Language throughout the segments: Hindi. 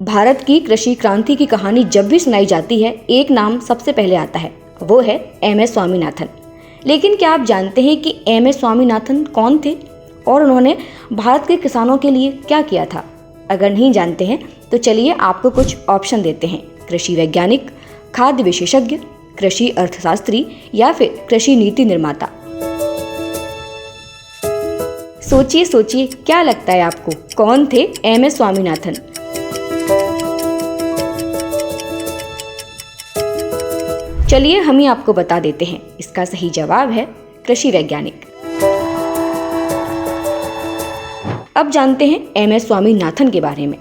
भारत की कृषि क्रांति की कहानी जब भी सुनाई जाती है, एक नाम सबसे पहले आता है, वो है एम.एस. स्वामीनाथन। लेकिन क्या आप जानते हैं कि एम.एस. स्वामीनाथन कौन थे और उन्होंने भारत के किसानों के लिए क्या किया था? अगर नहीं जानते हैं तो चलिए आपको कुछ ऑप्शन देते हैं। कृषि वैज्ञानिक, खाद्य विशेषज्ञ, कृषि अर्थशास्त्री या फिर कृषि नीति निर्माता। सोचिए सोचिए, क्या लगता है आपको, कौन थे एम.एस. स्वामीनाथन? चलिए हम ही आपको बता देते हैं। इसका सही जवाब है कृषि वैज्ञानिक। अब जानते हैं एम.एस. स्वामीनाथन के बारे में।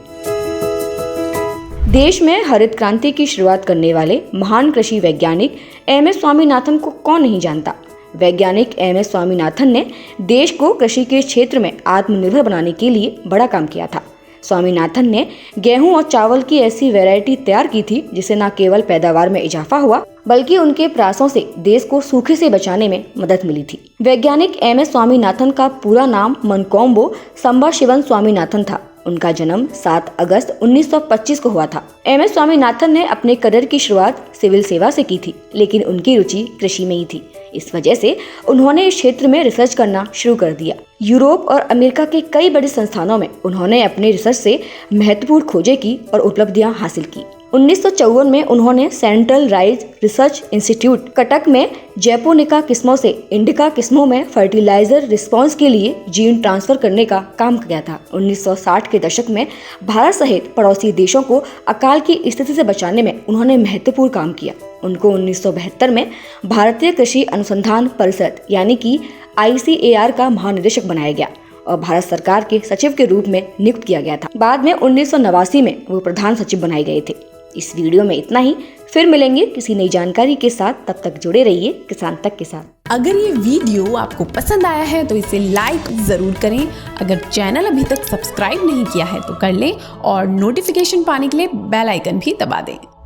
देश में हरित क्रांति की शुरुआत करने वाले महान कृषि वैज्ञानिक एम.एस. स्वामीनाथन को कौन नहीं जानता। वैज्ञानिक एम.एस. स्वामीनाथन ने देश को कृषि के क्षेत्र में आत्मनिर्भर बनाने के लिए बड़ा काम किया था। स्वामीनाथन ने गेहूं और चावल की ऐसी वैरायटी तैयार की थी जिससे न केवल पैदावार में इजाफा हुआ बल्कि उनके प्रयासों से देश को सूखे से बचाने में मदद मिली थी। वैज्ञानिक एम.एस. स्वामीनाथन का पूरा नाम मनकोम्बो संबाशिवन स्वामीनाथन था। उनका जन्म 7 अगस्त 1925 को हुआ था। एम.एस. स्वामीनाथन ने अपने करियर की शुरुआत सिविल सेवा से की थी, लेकिन उनकी रुचि कृषि में ही थी। इस वजह से उन्होंने इस क्षेत्र में रिसर्च करना शुरू कर दिया। यूरोप और अमेरिका के कई बड़े संस्थानों में उन्होंने अपने रिसर्च से महत्वपूर्ण खोजें की और उपलब्धियां हासिल की। 1954 में उन्होंने central rice research institute Cuttack में जैपोनिका किस्मों से इंडिका किस्मों में फर्टिलाइजर रिस्पांस के लिए जीन ट्रांसफर करने का काम किया था। 1960 के दशक में भारत सहित पड़ोसी देशों को अकाल की स्थिति से बचाने में उन्होंने महत्वपूर्ण काम किया। उनको 1972 में भारतीय कृषि अनुसंधान परिषद यानी कि ICAR का महानिदेशक बनाया गया और भारत सरकार के सचिव के रूप में नियुक्त किया गया था। बाद में 1989 में वो प्रधान सचिव बनाए गए थे। इस वीडियो में इतना ही। फिर मिलेंगे किसी नई जानकारी के साथ। तब तक जुड़े रहिए किसान तक के साथ। अगर ये वीडियो आपको पसंद आया है तो इसे लाइक जरूर करें। अगर चैनल अभी तक सब्सक्राइब नहीं किया है तो कर लें और नोटिफिकेशन पाने के लिए बेल आइकन भी दबा दें।